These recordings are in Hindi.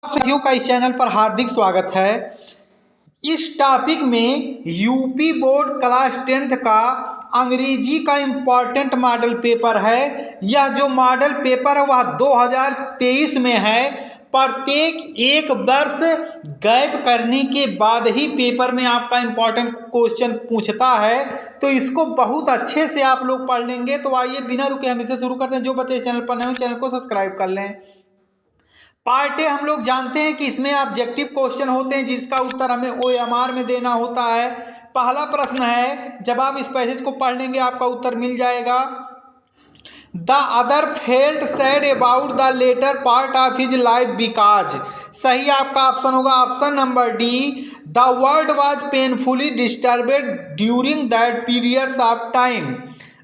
साथियों का इस चैनल पर हार्दिक स्वागत है। इस टॉपिक में यूपी बोर्ड क्लास 10th का अंग्रेजी का इम्पॉर्टेंट मॉडल पेपर है। यह जो मॉडल पेपर है वह 2023 में है। प्रत्येक एक वर्ष गैप करने के बाद ही पेपर में आपका इम्पॉर्टेंट क्वेश्चन पूछता है, तो इसको बहुत अच्छे से आप लोग पढ़ लेंगे। तो आइए बिना रुके हम इसे शुरू करते हैं। जो बच्चे इस चैनल पर नए हो चैनल को सब्सक्राइब कर लें। पार्ट ए हम लोग जानते हैं कि इसमें ऑब्जेक्टिव क्वेश्चन होते हैं जिसका उत्तर हमें OMR में देना होता है। पहला प्रश्न है, जब आप इस पैसेज को पढ़ लेंगे आपका उत्तर मिल जाएगा। The other felt sad about the latter part of his life because. सही आपका ऑप्शन होगा option number D. The world was painfully disturbed during that periods of time.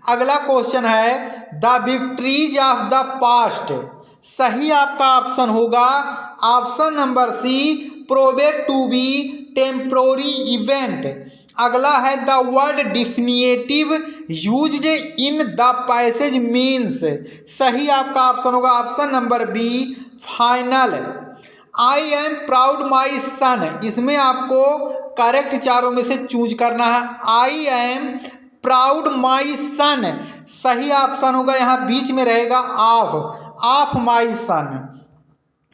अगला क्वेश्चन है, the victories of the past. सही आपका ऑप्शन होगा option number C, proved to be temporary event. अगला है, the word definitive used in the passage means. सही आपका ऑप्शन होगा option number B, final. I am proud my son, इसमें आपको करेक्ट चारों में से चूज करना है। आई एम प्राउड माई सन, सही ऑप्शन होगा यहाँ बीच में रहेगा ऑफ माई सन।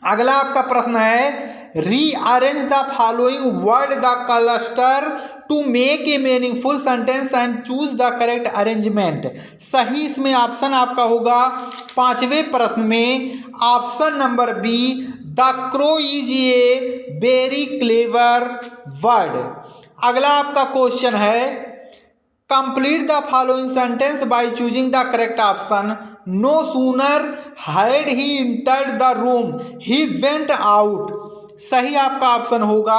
अगला आपका प्रश्न है, rearrange the following word the cluster to make a meaningful sentence and choose the correct arrangement. सही इसमें ऑप्शन आपका होगा पांचवें प्रश्न में option number B, the crow is a very clever word. अगला आपका क्वेश्चन है, complete the following sentence by choosing the correct option. No sooner had he entered the room he went out. सही आपका ऑप्शन होगा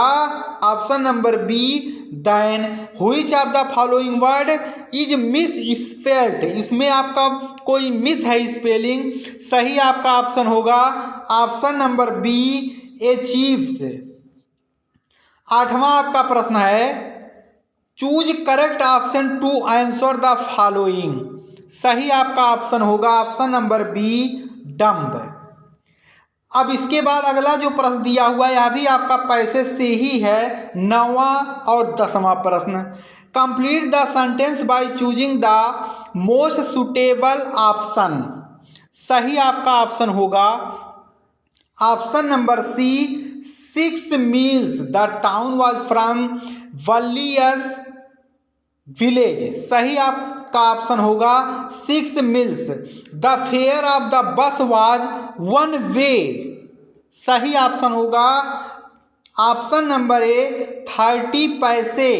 option number B, then which of the following word is miss spelled. इसमें आपका कोई मिस है स्पेलिंग। सही आपका ऑप्शन होगा ऑप्शन नंबर बी, अचीव्स। आठवां आपका प्रश्न है, choose correct option to answer the following. सही आपका ऑप्शन होगा ऑप्शन नंबर बी, डम्ब। अब इसके बाद अगला जो प्रश्न दिया हुआ है यह भी आपका पैसे से ही है, 9वां और 10वां प्रश्न। Complete the sentence by choosing the most suitable option. सही आपका ऑप्शन होगा option number C, 6 miles the town was from वलियस विलेज। सही आपका ऑप्शन होगा 6 miles. The fare of the bus was 1 way. सही ऑप्शन होगा ऑप्शन नंबर ए, 30 पैसे।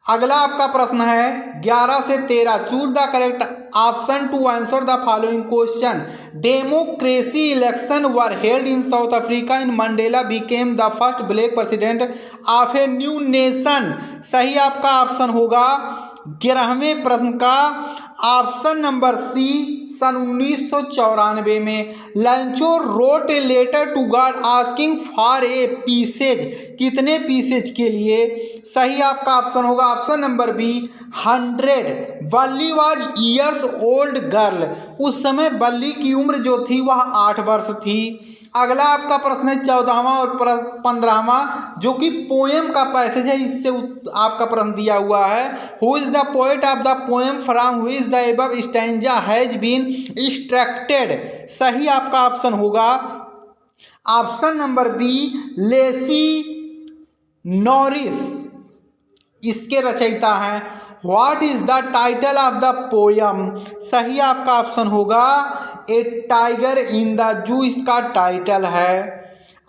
अगला आपका प्रश्न है 11 से 13, choose the correct option to answer the following question. Democracy election were held in South Africa in Mandela became the first black president of a new nation. सही आपका ऑप्शन होगा 11वें प्रश्न का ऑप्शन नंबर सी, सन 1994 में। Lencho wrote a letter to God asking for a pieces. कितने पीसेज के लिए? सही आपका ऑप्शन होगा ऑप्शन नंबर बी, 100। बल्ली वॉज ईयर्स ओल्ड गर्ल। उस समय बल्ली की उम्र जो थी वह 8 वर्ष थी। अगला आपका प्रश्न है 14वां और 15वां जो कि पोएम का पैसेज है, इससे आपका प्रश्न दिया हुआ है। Who is the poet of the poem from who is the above stanza has been extracted. सही आपका ऑप्शन होगा option number B, Leslie Norris इसके रचयिता हैं। What is the title of the poem. सही आपका ऑप्शन होगा ए टाइगर इन द जू, इसका टाइटल है।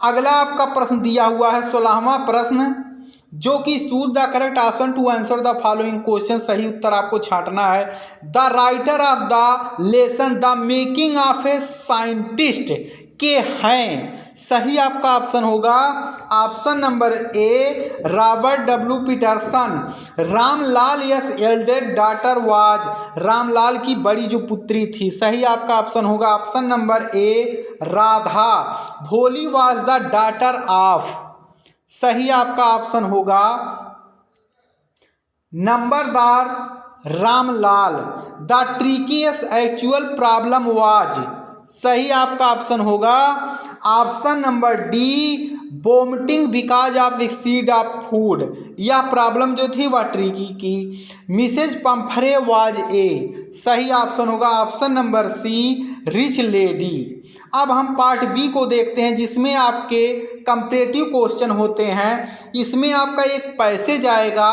अगला आपका प्रश्न दिया हुआ है 16वां प्रश्न जो कि choose the correct option to answer the following question. सही उत्तर आपको छांटना है। The writer of the lesson the making of a scientist के हैं। सही आपका ऑप्शन होगा option number A, Robert W Peterson. Ramlal yes eldest daughter was. Ramlal की बड़ी जो पुत्री थी। सही आपका ऑप्शन होगा ऑप्शन नंबर ए, राधा। भोली वाज द डॉटर ऑफ। सही आपका ऑप्शन होगा नंबरदार Ramlal. The trickiest actual problem was. सही आपका ऑप्शन होगा option number D, vomiting because of exceed of food. यह प्रॉब्लम जो थी वह ट्रिकी की। मिसेज पंफरे वाज ए, सही ऑप्शन होगा option number C, rich lady. अब हम पार्ट बी को देखते हैं जिसमें आपके कंपैरेटिव क्वेश्चन होते हैं। इसमें आपका एक पैसेज आएगा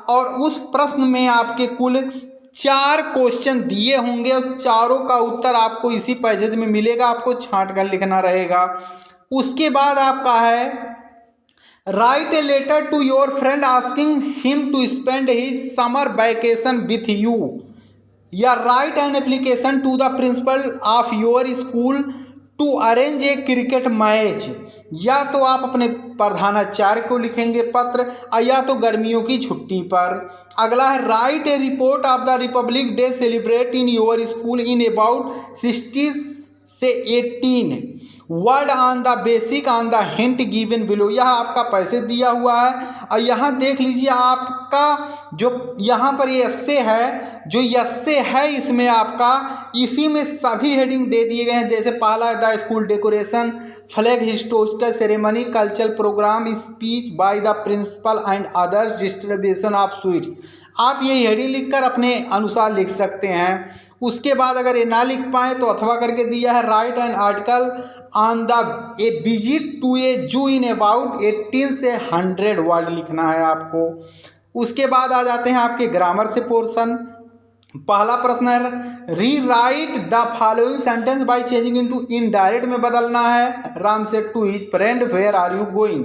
और उस प्रश्न में आपके कुल 4 क्वेश्चन दिए होंगे और चारों का उत्तर आपको इसी पैसेज में मिलेगा, आपको छांट कर लिखना रहेगा। उसके बाद आपका है write a letter to your friend asking him to spend his summer vacation with you, या write an application to the principal of your school to arrange a cricket match. या तो आप अपने प्रधानाचार्य को लिखेंगे पत्र, या तो गर्मियों की छुट्टी पर। अगला है write A report of the Republic day celebrate in your school in about 60 से 18 word on the basic on the hint given below. यह आपका पैसे दिया हुआ है। और यहाँ देख लीजिए आपका जो यहाँ पर ये एस्से है, जो एस्से है इसमें आपका इसी में सभी हेडिंग दे दिए गए हैं। जैसे पहला the school decoration, flag historical ceremony, cultural programme, speech by the principal and others, distribution of sweets. आप ये हेडिंग लिखकर अपने अनुसार लिख सकते हैं। उसके बाद अगर ये ना लिख पाए तो अथवा करके दिया है write an article on the a visit to a zoo in about 18 से 100 वर्ड लिखना है आपको। उसके बाद आ जाते हैं आपके ग्रामर से पोर्शन। पहला प्रश्न है rewrite the following sentence by changing into indirect में बदलना है। Ram said to his friend where are you going.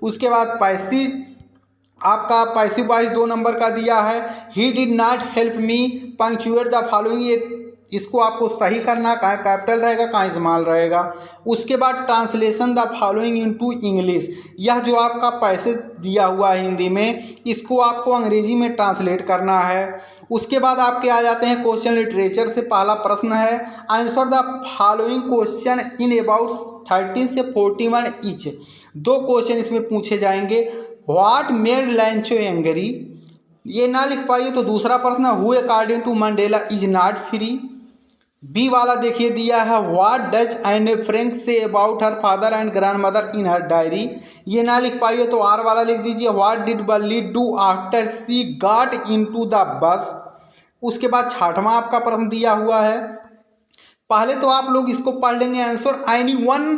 उसके बाद पैसिव, आपका पैसिव वाइज 2 नंबर का दिया है। He did not help me punctuate the following, इसको आपको सही करना, कहाँ कैपिटल रहेगा कहाँ स्मॉल रहेगा। उसके बाद translation the following into English, यह जो आपका पैसे दिया हुआ है हिंदी में, इसको आपको अंग्रेजी में ट्रांसलेट करना है। उसके बाद आपके आ जाते हैं क्वेश्चन लिटरेचर से। पहला प्रश्न है answer the following question in about 13 से 41 ईच। 2 क्वेश्चन इसमें पूछे जाएंगे। व्हाट मेड लैंचो एंग्री, ये ना लिख पाइए तो दूसरा प्रश्न who according to Mandela is not free. B वाला देखिए दिया है what does Anne Frank say about her father and grandmother in her diary, ये ना लिख पाइए तो आर वाला लिख दीजिए what did Valli do after she got into the bus. उसके बाद 6वां आपका प्रश्न दिया हुआ है। पहले तो आप लोग इसको पढ़ लेंगे answer any one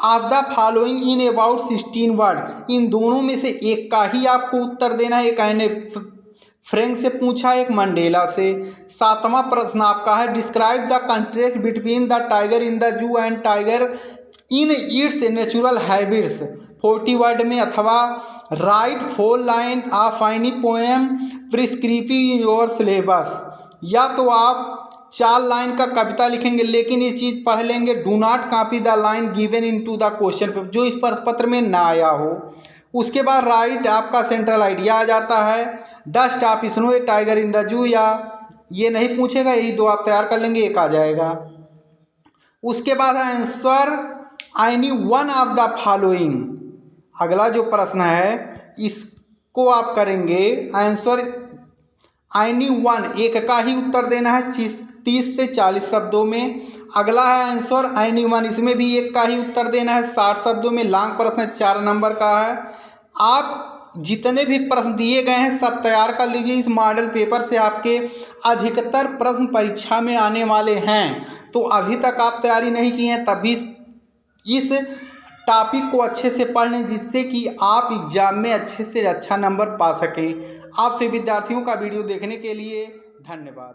of the following in about 16 word. इन दोनों में से एक का ही आपको उत्तर देना है। एक एने फ्रैंक से पूछा, एक मंडेला से। 7वां प्रश्न आपका है describe the contrast between the tiger in the zoo and tiger in its natural habits 40 word में, अथवा right 4 line of any poem prescriptive in your syllabus. या तो आप 4 लाइन का कविता लिखेंगे, लेकिन ये चीज़ पढ़ लेंगे do not copy the line given into the question paper, जो इस पत्र में ना आया हो। उसके बाद राइट आपका सेंट्रल आइडिया आ जाता है। Dust of snow A tiger in the zoo, या ये नहीं पूछेगा, यही 2 आप तैयार कर लेंगे, एक आ जाएगा। उसके बाद answer any one of the following. अगला जो प्रश्न है इसको आप करेंगे आंसर एनी वन, एक का ही उत्तर देना है 30 से 40 शब्दों में। अगला है आंसर एनी वन, इसमें भी एक का ही उत्तर देना है 60 शब्दों में। लॉन्ग प्रश्न 4 नंबर का है। आप जितने भी प्रश्न दिए गए हैं सब तैयार कर लीजिए। इस मॉडल पेपर से आपके अधिकतर प्रश्न परीक्षा में आने वाले हैं, तो अभी तक आप तैयारी नहीं की हैं तब भी इस टॉपिक को अच्छे से पढ़ लें, जिससे कि आप एग्जाम में अच्छे से अच्छा नंबर पा सकें। आप सभी विद्यार्थियों का वीडियो देखने के लिए धन्यवाद।